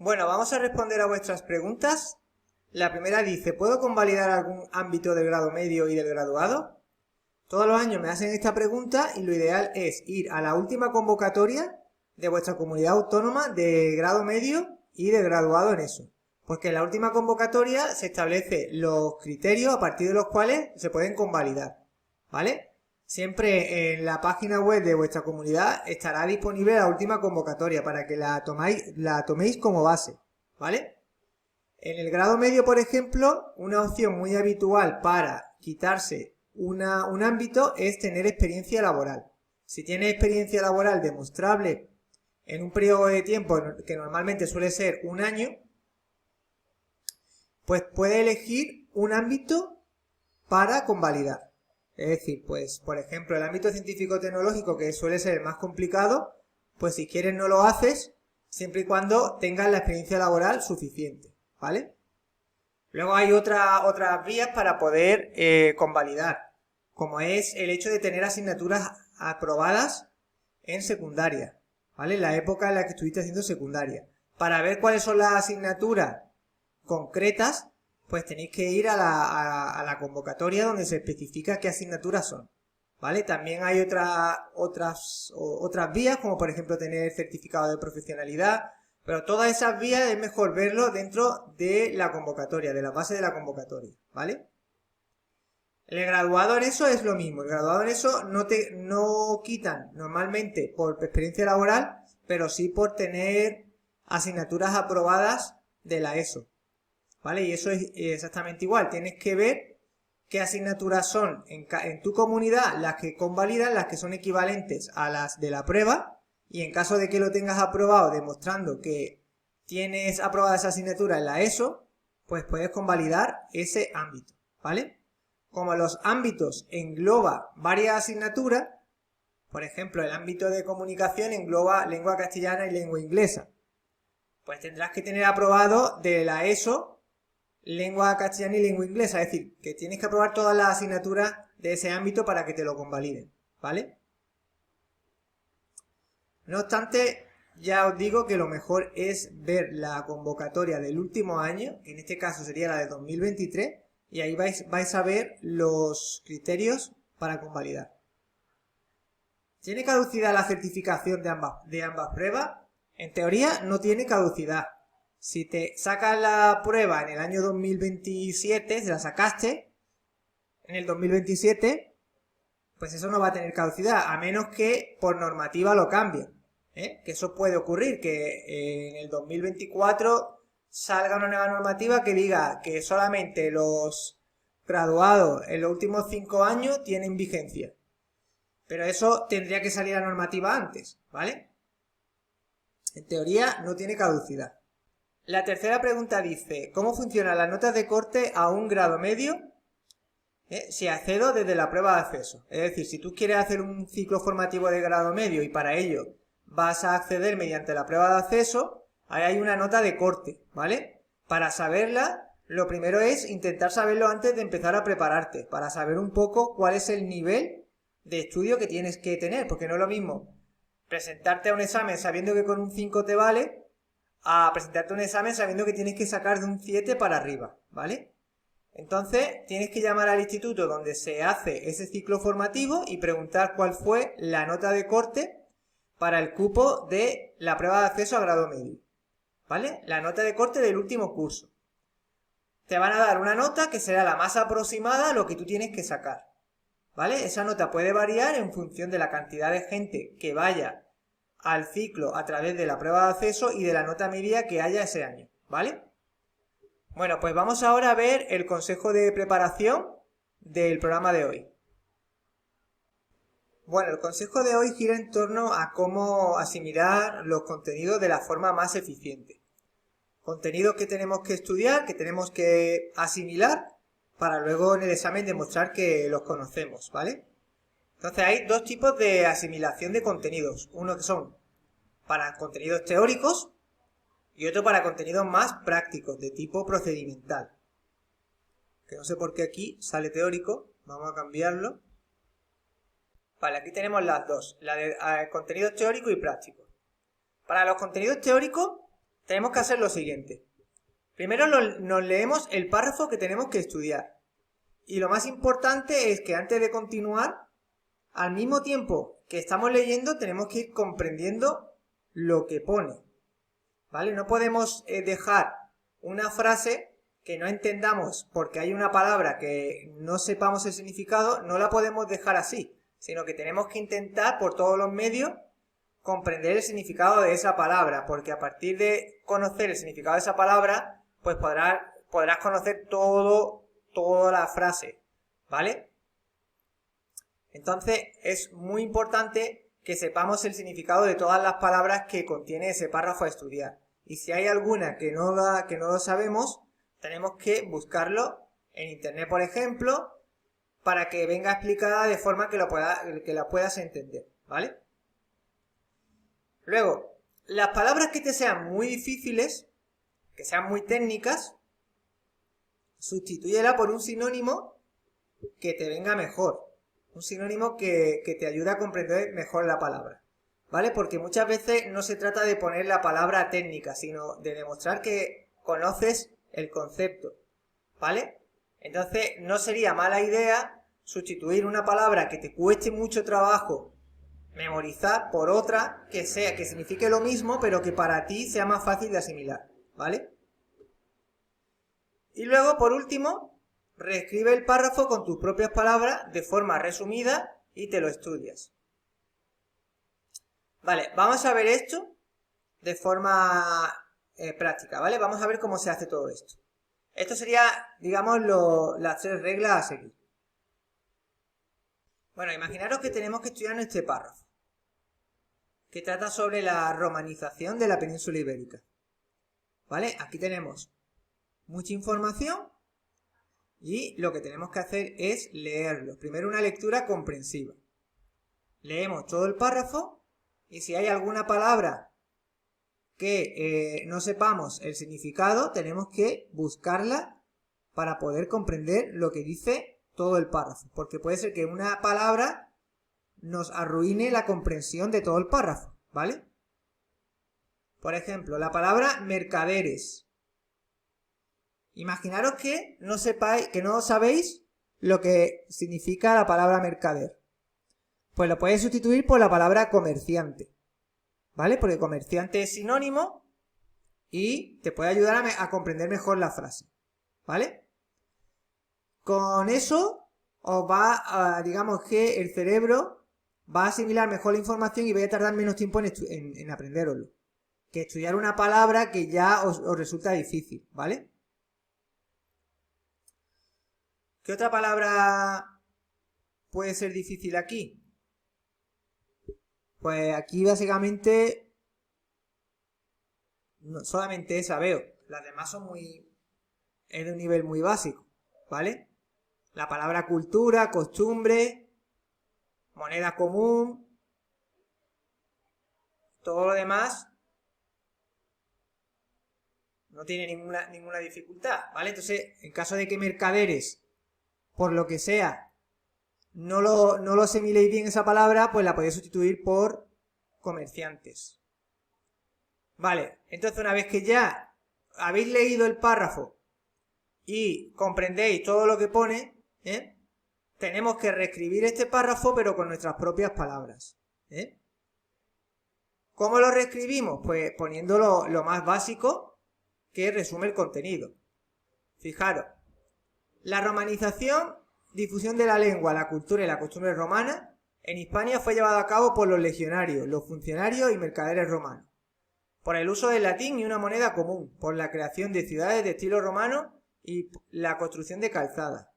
Bueno, vamos a responder a vuestras preguntas. La primera dice, ¿puedo convalidar algún ámbito del grado medio y del graduado? Todos los años me hacen esta pregunta y lo ideal es ir a la última convocatoria de vuestra comunidad autónoma de grado medio y de graduado en eso. Porque en la última convocatoria se establecen los criterios a partir de los cuales se pueden convalidar, ¿vale? Siempre en la página web de vuestra comunidad estará disponible la última convocatoria para que la toméis como base, ¿vale? En el grado medio, por ejemplo, una opción muy habitual para quitarse un ámbito es tener experiencia laboral. Si tienes experiencia laboral demostrable en un periodo de tiempo que normalmente suele ser un año, pues puede elegir un ámbito para convalidar. Es decir, pues, por ejemplo, el ámbito científico-tecnológico, que suele ser el más complicado, pues si quieres no lo haces, siempre y cuando tengas la experiencia laboral suficiente, ¿vale? Luego hay otras vías para poder convalidar, como es el hecho de tener asignaturas aprobadas en secundaria, ¿vale? En la época en la que estuviste haciendo secundaria. Para ver cuáles son las asignaturas concretas, pues tenéis que ir a la convocatoria donde se especifica qué asignaturas son, ¿vale? También hay otras vías, como por ejemplo tener certificado de profesionalidad, pero todas esas vías es mejor verlo dentro de la convocatoria, de la base de la convocatoria, ¿vale? El graduado en eso es lo mismo, el graduado en eso no quitan normalmente por experiencia laboral, pero sí por tener asignaturas aprobadas de la ESO, ¿vale? Y eso es exactamente igual, tienes que ver qué asignaturas son en tu comunidad las que convalidan, las que son equivalentes a las de la prueba, y en caso de que lo tengas aprobado demostrando que tienes aprobada esa asignatura en la ESO, pues puedes convalidar ese ámbito, ¿vale? Como los ámbitos engloba varias asignaturas, por ejemplo, el ámbito de comunicación engloba lengua castellana y lengua inglesa, pues tendrás que tener aprobado de la ESO lengua castellana y lengua inglesa, es decir, que tienes que aprobar todas las asignaturas de ese ámbito para que te lo convaliden, ¿vale? No obstante, ya os digo que lo mejor es ver la convocatoria del último año, en este caso sería la de 2023, y ahí vais a ver los criterios para convalidar. ¿Tiene caducidad la certificación de ambas pruebas? En teoría no tiene caducidad. Si te sacas la prueba en el año 2027, si la sacaste en el 2027, pues eso no va a tener caducidad, a menos que por normativa lo cambien, ¿eh? Que eso puede ocurrir, que en el 2024 salga una nueva normativa que diga que solamente los graduados en los últimos 5 años tienen vigencia. Pero eso tendría que salir la normativa antes, ¿vale? En teoría no tiene caducidad. La tercera pregunta dice, ¿cómo funcionan las notas de corte a un grado medio si accedo desde la prueba de acceso? Es decir, si tú quieres hacer un ciclo formativo de grado medio y para ello vas a acceder mediante la prueba de acceso, ahí hay una nota de corte, ¿vale? Para saberla, lo primero es intentar saberlo antes de empezar a prepararte, para saber un poco cuál es el nivel de estudio que tienes que tener, porque no es lo mismo presentarte a un examen sabiendo que con un 5 te vale, a presentarte un examen sabiendo que tienes que sacar de un 7 para arriba, ¿vale? Entonces tienes que llamar al instituto donde se hace ese ciclo formativo y preguntar cuál fue la nota de corte para el cupo de la prueba de acceso a grado medio, ¿vale? La nota de corte del último curso. Te van a dar una nota que será la más aproximada a lo que tú tienes que sacar, ¿vale? Esa nota puede variar en función de la cantidad de gente que vaya al ciclo a través de la prueba de acceso y de la nota media que haya ese año, ¿vale? Bueno, pues vamos ahora a ver el consejo de preparación del programa de hoy. Bueno, el consejo de hoy gira en torno a cómo asimilar los contenidos de la forma más eficiente. Contenidos que tenemos que estudiar, que tenemos que asimilar, para luego en el examen demostrar que los conocemos, ¿vale? Entonces hay dos tipos de asimilación de contenidos. Uno que son para contenidos teóricos y otro para contenidos más prácticos, de tipo procedimental. Que no sé por qué aquí sale teórico, vamos a cambiarlo. Vale, aquí tenemos las dos, la de contenidos teóricos y prácticos. Para los contenidos teóricos tenemos que hacer lo siguiente. Primero nos leemos el párrafo que tenemos que estudiar. Y lo más importante es que antes de continuar, al mismo tiempo que estamos leyendo, tenemos que ir comprendiendo lo que pone. ¿Vale? No podemos dejar una frase que no entendamos porque hay una palabra que no sepamos el significado, no la podemos dejar así, sino que tenemos que intentar por todos los medios comprender el significado de esa palabra, porque a partir de conocer el significado de esa palabra, pues podrás conocer toda la frase, ¿vale? Entonces es muy importante que sepamos el significado de todas las palabras que contiene ese párrafo a estudiar. Y si hay alguna que no lo sabemos, tenemos que buscarlo en internet, por ejemplo, para que venga explicada de forma que la puedas entender, ¿vale? Luego, las palabras que te sean muy difíciles, que sean muy técnicas, sustitúyela por un sinónimo que te venga mejor. Un sinónimo que te ayude a comprender mejor la palabra, ¿vale? Porque muchas veces no se trata de poner la palabra técnica, sino de demostrar que conoces el concepto, ¿vale? Entonces, no sería mala idea sustituir una palabra que te cueste mucho trabajo memorizar por otra que signifique lo mismo, pero que para ti sea más fácil de asimilar, ¿vale? Y luego, por último, reescribe el párrafo con tus propias palabras de forma resumida y te lo estudias. Vale, vamos a ver esto de forma práctica, ¿vale? Vamos a ver cómo se hace todo esto. Esto sería, digamos, las 3 reglas a seguir. Bueno, imaginaros que tenemos que estudiar este párrafo, que trata sobre la romanización de la península ibérica. ¿Vale? Aquí tenemos mucha información y lo que tenemos que hacer es leerlo. Primero una lectura comprensiva. Leemos todo el párrafo y si hay alguna palabra que no sepamos el significado, tenemos que buscarla para poder comprender lo que dice todo el párrafo. Porque puede ser que una palabra nos arruine la comprensión de todo el párrafo, ¿vale? Por ejemplo, la palabra mercaderes. Imaginaros que no sabéis lo que significa la palabra mercader. Pues lo podéis sustituir por la palabra comerciante, ¿vale? Porque comerciante es sinónimo y te puede ayudar a comprender mejor la frase, ¿vale? Con eso os digamos que el cerebro va a asimilar mejor la información y vais a tardar menos tiempo en aprendéroslo que estudiar una palabra que ya os resulta difícil, ¿vale? ¿Qué otra palabra puede ser difícil aquí? Pues aquí básicamente solamente esa veo. Las demás es de un nivel muy básico, ¿vale? La palabra cultura, costumbre, moneda común, todo lo demás no tiene ninguna dificultad, ¿vale? Entonces, en caso de que mercaderes, por lo que sea, no lo asimiléis bien esa palabra, pues la podéis sustituir por comerciantes. Vale, entonces una vez que ya habéis leído el párrafo y comprendéis todo lo que pone, tenemos que reescribir este párrafo pero con nuestras propias palabras. ¿Cómo lo reescribimos? Pues poniendo lo más básico que resume el contenido. Fijaros, la romanización, difusión de la lengua, la cultura y la costumbre romana en Hispania fue llevada a cabo por los legionarios, los funcionarios y mercaderes romanos, por el uso del latín y una moneda común, por la creación de ciudades de estilo romano y la construcción de calzadas.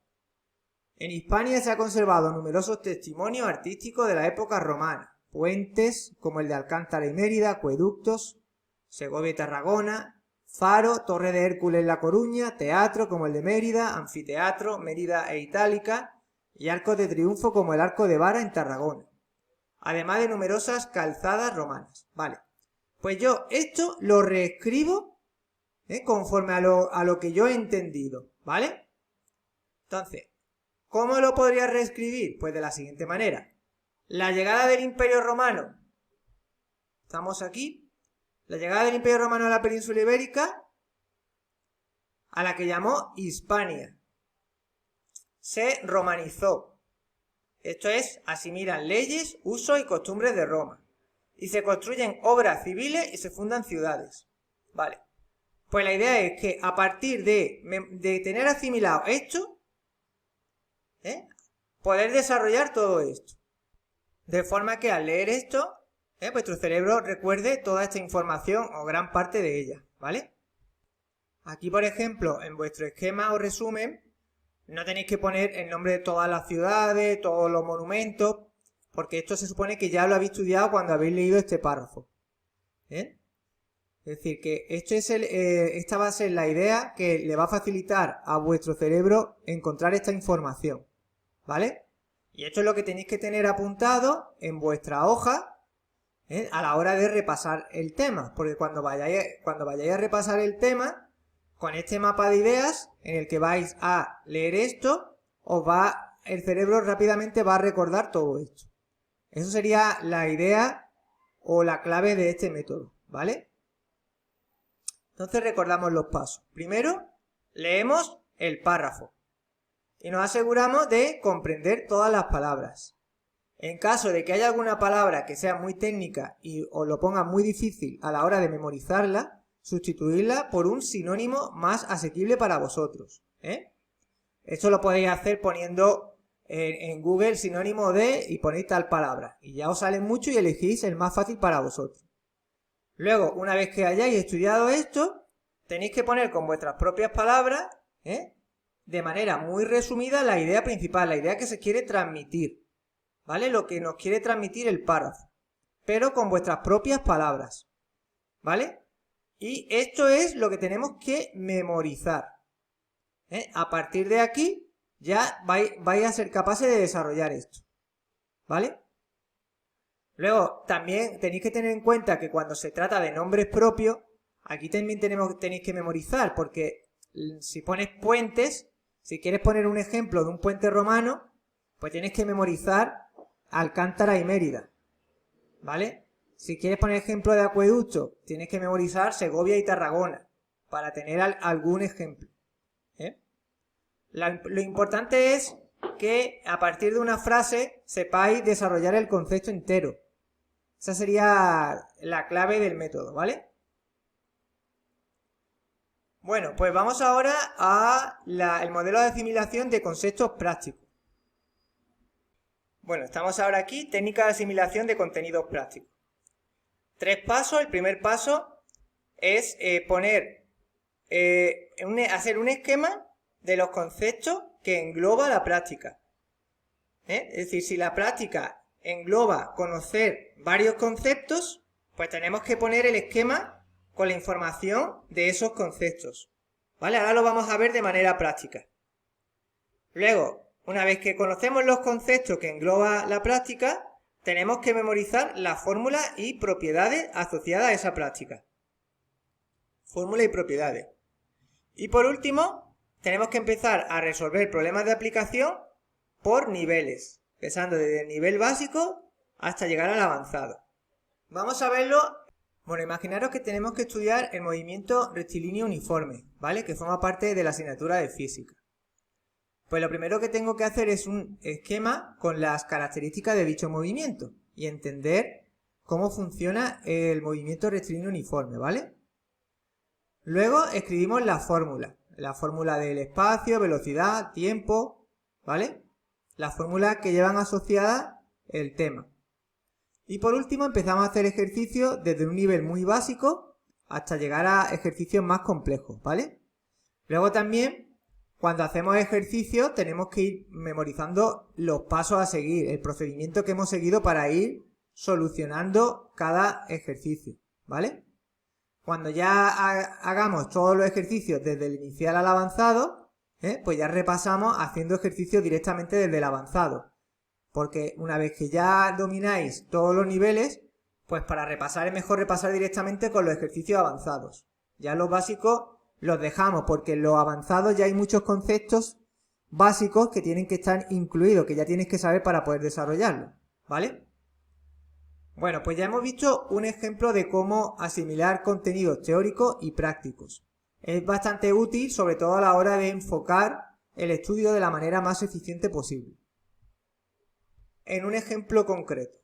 En Hispania se han conservado numerosos testimonios artísticos de la época romana, puentes como el de Alcántara y Mérida, acueductos, Segovia y Tarragona, faro, Torre de Hércules en La Coruña, teatro como el de Mérida, anfiteatro, Mérida e Itálica y arcos de triunfo como el Arco de Vara en Tarragona, además de numerosas calzadas romanas. Vale, pues yo esto lo reescribo conforme a lo que yo he entendido, ¿vale? Entonces, ¿cómo lo podría reescribir? Pues de la siguiente manera. La llegada del Imperio Romano. Estamos aquí. La llegada del Imperio Romano a la península ibérica, a la que llamó Hispania. Se romanizó. Esto es, asimilan leyes, usos y costumbres de Roma. Y se construyen obras civiles y se fundan ciudades. Vale. Pues la idea es que a partir de tener asimilado esto, poder desarrollar todo esto. De forma que al leer esto, vuestro cerebro recuerde toda esta información o gran parte de ella, ¿vale? Aquí, por ejemplo, en vuestro esquema o resumen, no tenéis que poner el nombre de todas las ciudades, todos los monumentos, porque esto se supone que ya lo habéis estudiado cuando habéis leído este párrafo. Es decir, que esta va a ser la idea que le va a facilitar a vuestro cerebro encontrar esta información, ¿vale? Y esto es lo que tenéis que tener apuntado en vuestra hoja a la hora de repasar el tema, porque cuando vayáis a repasar el tema, con este mapa de ideas en el que vais a leer esto, el cerebro rápidamente va a recordar todo esto. Eso sería la idea o la clave de este método, ¿vale? Entonces recordamos los pasos. Primero, leemos el párrafo y nos aseguramos de comprender todas las palabras. En caso de que haya alguna palabra que sea muy técnica y os lo ponga muy difícil a la hora de memorizarla, sustituirla por un sinónimo más asequible para vosotros. Esto lo podéis hacer poniendo en Google sinónimo de y ponéis tal palabra. Y ya os sale mucho y elegís el más fácil para vosotros. Luego, una vez que hayáis estudiado esto, tenéis que poner con vuestras propias palabras, de manera muy resumida, la idea principal, la idea que se quiere transmitir. ¿Vale? Lo que nos quiere transmitir el párrafo. Pero con vuestras propias palabras. ¿Vale? Y esto es lo que tenemos que memorizar. A partir de aquí, ya vais a ser capaces de desarrollar esto. ¿Vale? Luego, también tenéis que tener en cuenta que cuando se trata de nombres propios, aquí también tenéis que memorizar, porque si pones puentes, si quieres poner un ejemplo de un puente romano, pues tienes que memorizar Alcántara y Mérida, ¿vale? Si quieres poner ejemplo de acueducto, tienes que memorizar Segovia y Tarragona, para tener algún ejemplo. Lo importante es que a partir de una frase sepáis desarrollar el concepto entero. Esa sería la clave del método, ¿vale? Bueno, pues vamos ahora al modelo de asimilación de conceptos prácticos. Bueno, estamos ahora aquí, técnica de asimilación de contenidos prácticos. 3 pasos. El primer paso es hacer un esquema de los conceptos que engloba la práctica. Es decir, si la práctica engloba conocer varios conceptos, pues tenemos que poner el esquema con la información de esos conceptos. ¿Vale? Ahora lo vamos a ver de manera práctica. Luego, una vez que conocemos los conceptos que engloba la práctica, tenemos que memorizar las fórmulas y propiedades asociadas a esa práctica. Fórmulas y propiedades. Y por último, tenemos que empezar a resolver problemas de aplicación por niveles, empezando desde el nivel básico hasta llegar al avanzado. Vamos a verlo. Bueno, imaginaros que tenemos que estudiar el movimiento rectilíneo uniforme, ¿vale? Que forma parte de la asignatura de física. Pues lo primero que tengo que hacer es un esquema con las características de dicho movimiento y entender cómo funciona el movimiento rectilíneo uniforme, ¿vale? Luego escribimos la fórmula del espacio, velocidad, tiempo, ¿vale? Las fórmulas que llevan asociada el tema. Y por último empezamos a hacer ejercicios desde un nivel muy básico hasta llegar a ejercicios más complejos, ¿vale? Luego también, cuando hacemos ejercicios, tenemos que ir memorizando los pasos a seguir, el procedimiento que hemos seguido para ir solucionando cada ejercicio, ¿vale? Cuando ya hagamos todos los ejercicios desde el inicial al avanzado, pues ya repasamos haciendo ejercicios directamente desde el avanzado. Porque una vez que ya domináis todos los niveles, pues para repasar es mejor repasar directamente con los ejercicios avanzados. Ya los básicos los dejamos porque en los avanzados ya hay muchos conceptos básicos que tienen que estar incluidos, que ya tienes que saber para poder desarrollarlos, ¿vale? Bueno, pues ya hemos visto un ejemplo de cómo asimilar contenidos teóricos y prácticos. Es bastante útil, sobre todo a la hora de enfocar el estudio de la manera más eficiente posible. En un ejemplo concreto,